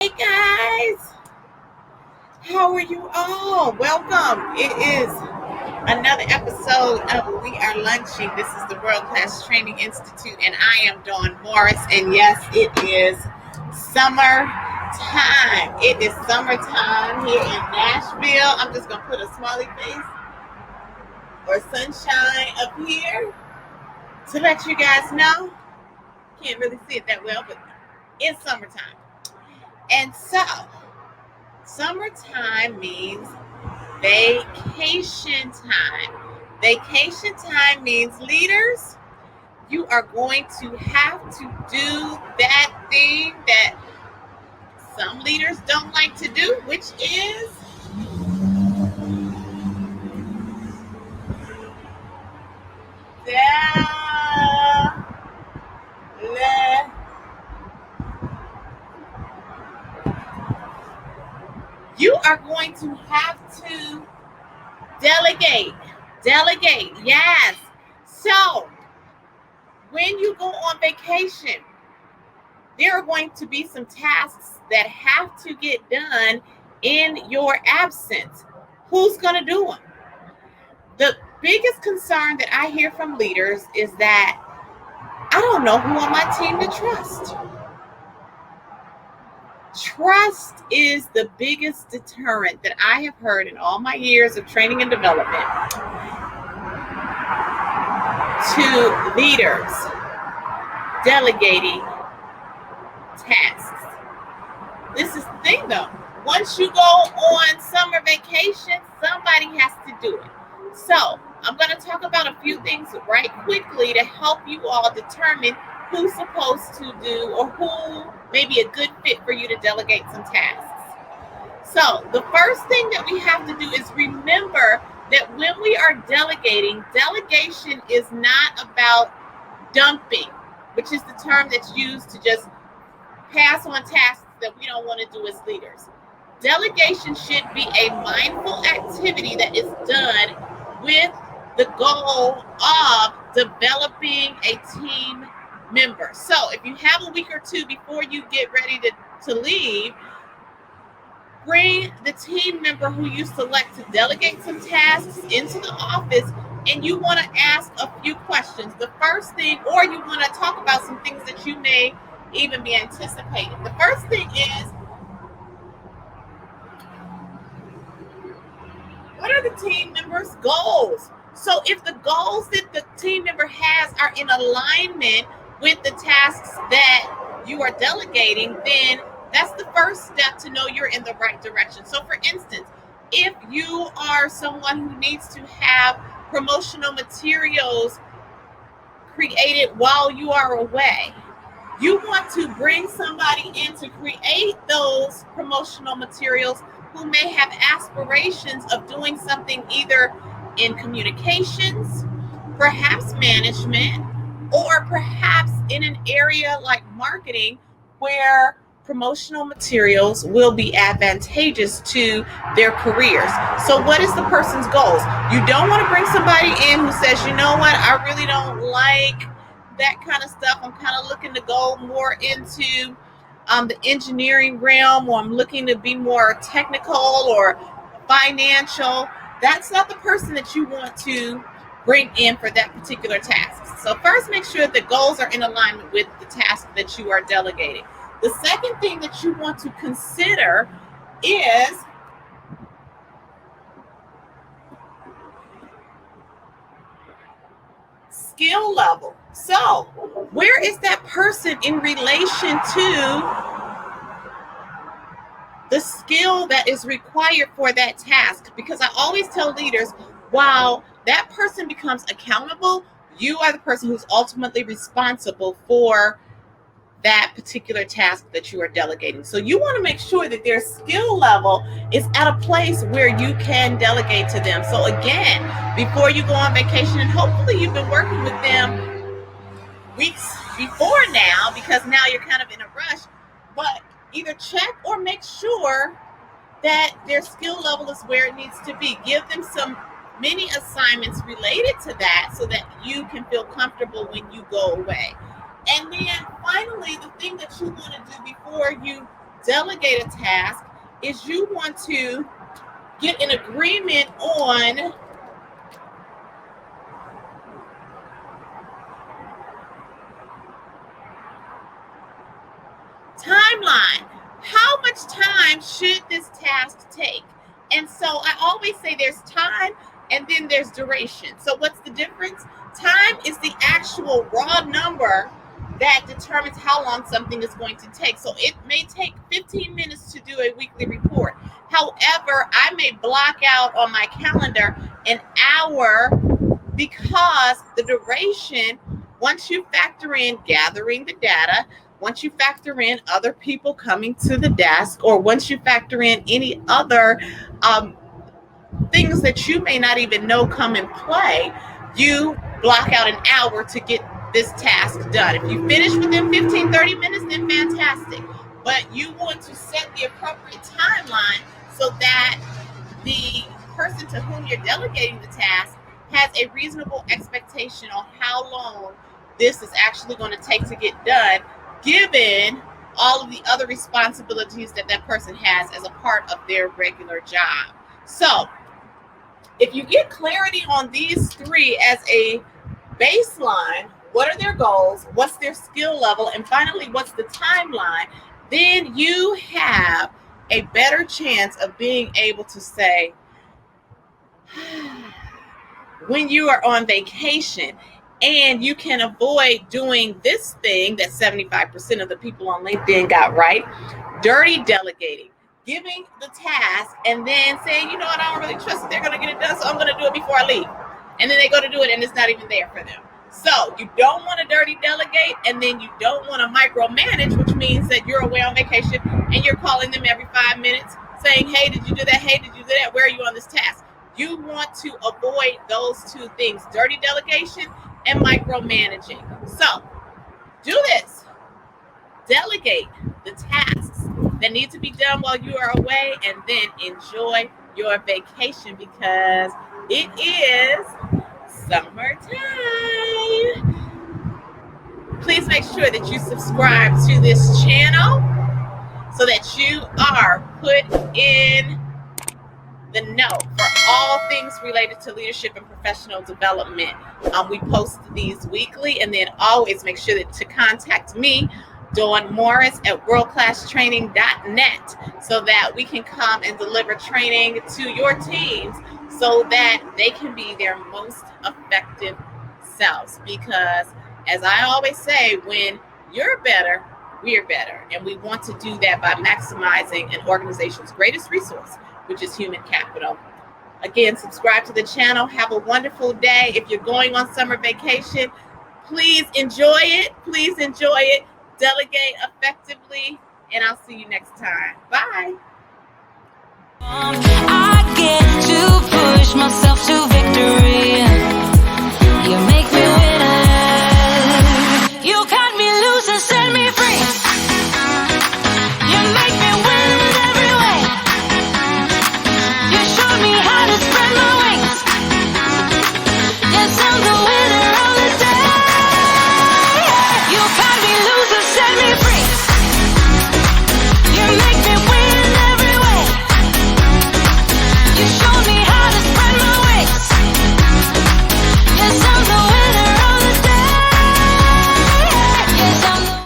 Hey guys, how are you all? Welcome. It is another episode of We Are Lunching. This is the World Class Training Institute, and I am Dawn Morris. And yes, it is summer time. It is summertime here in Nashville. I'm just gonna put a smiley face or sunshine up here to let you guys know. Can't really see it that well, but it's summertime. And so, summertime means vacation time. Vacation time means leaders, you are going to have to do that thing that some leaders don't like to do, which is delegate. You are going to have to delegate. Delegate, yes. So, when you go on vacation, there are going to be some tasks that have to get done in your absence. Who's going to do them? The biggest concern that I hear from leaders is that I don't know who on my team to trust. Trust is the biggest deterrent that I have heard in all my years of training and development to leaders delegating tasks. This is the thing though. Once you go on summer vacation, somebody has to do it. So I'm going to talk about a few things right quickly to help you all determine who's supposed to do or who may be a good fit for you to delegate some tasks. So the first thing that we have to do is remember that when we are delegating, delegation is not about dumping, which is the term that's used to just pass on tasks that we don't want to do as leaders. Delegation should be a mindful activity that is done with the goal of developing a team member. So if you have a week or two before you get ready to leave, bring the team member who you select to delegate some tasks into the office, and you want to ask a few questions. The first thing, or you want to talk about some things that you may even be anticipating. The first thing is, what are the team members' goals? So if the goals that the team member has are in alignment with the tasks that you are delegating, then that's the first step to know you're in the right direction. So for instance, if you are someone who needs to have promotional materials created while you are away, you want to bring somebody in to create those promotional materials who may have aspirations of doing something either in communications, perhaps management, or perhaps in an area like marketing where promotional materials will be advantageous to their careers. So what is the person's goals? You don't want to bring somebody in who says, you know what, I really don't like that kind of stuff. I'm kind of looking to go more into the engineering realm, or I'm looking to be more technical or financial. That's not the person that you want to bring in for that particular task. So first, make sure the goals are in alignment with the task that you are delegating. The second thing that you want to consider is skill level. So where is that person in relation to the skill that is required for that task? Because I always tell leaders, while that person becomes accountable, you are the person who's ultimately responsible for that particular task that you are delegating. So you want to make sure that their skill level is at a place where you can delegate to them. So again, before you go on vacation, and hopefully you've been working with them weeks before now, because now you're kind of in a rush, but either check or make sure that their skill level is where it needs to be. Give them some mini assignments related to that so that you can feel comfortable when you go away. And then finally, the thing that you want to do before you delegate a task is you want to get an agreement on timeline. How much time should this task take? And so I always say there's time and then there's duration. So what's the difference? Time is the actual raw number that determines how long something is going to take. So it may take 15 minutes to do a weekly report. However, I may block out on my calendar an hour because the duration, once you factor in gathering the data, once you factor in other people coming to the desk, or once you factor in any other things that you may not even know come in play, you block out an hour to get this task done. If you finish within 15, 30 minutes, then fantastic. But you want to set the appropriate timeline so that the person to whom you're delegating the task has a reasonable expectation on how long this is actually going to take to get done, given all of the other responsibilities that that person has as a part of their regular job. So if you get clarity on these three as a baseline, what are their goals, what's their skill level, and finally, what's the timeline, then you have a better chance of being able to say, when you are on vacation, and you can avoid doing this thing that 75% of the people on LinkedIn got right, dirty delegating, giving the task and then saying, you know what, I don't really trust that they're going to get it done, so I'm going to do it before I leave. And then they go to do it and it's not even there for them. So you don't want to dirty delegate, and then you don't want to micromanage, which means that you're away on vacation and you're calling them every 5 minutes saying, hey, did you do that? Hey, did you do that? Where are you on this task? You want to avoid those two things, dirty delegation and micromanaging. So do this. Delegate the tasks that need to be done while you are away, and then enjoy your vacation because it is summertime. Please make sure that you subscribe to this channel so that you are put in the know for all things related to leadership and professional development. We post these weekly, and then always make sure to contact me, Dawn Morris, at worldclasstraining.net, so that we can come and deliver training to your teams so that they can be their most effective selves. Because as I always say, when you're better, we're better. And we want to do that by maximizing an organization's greatest resource, which is human capital. Again, subscribe to the channel. Have a wonderful day. If you're going on summer vacation, please enjoy it. Please enjoy it. Delegate effectively. And I'll see you next time. Bye.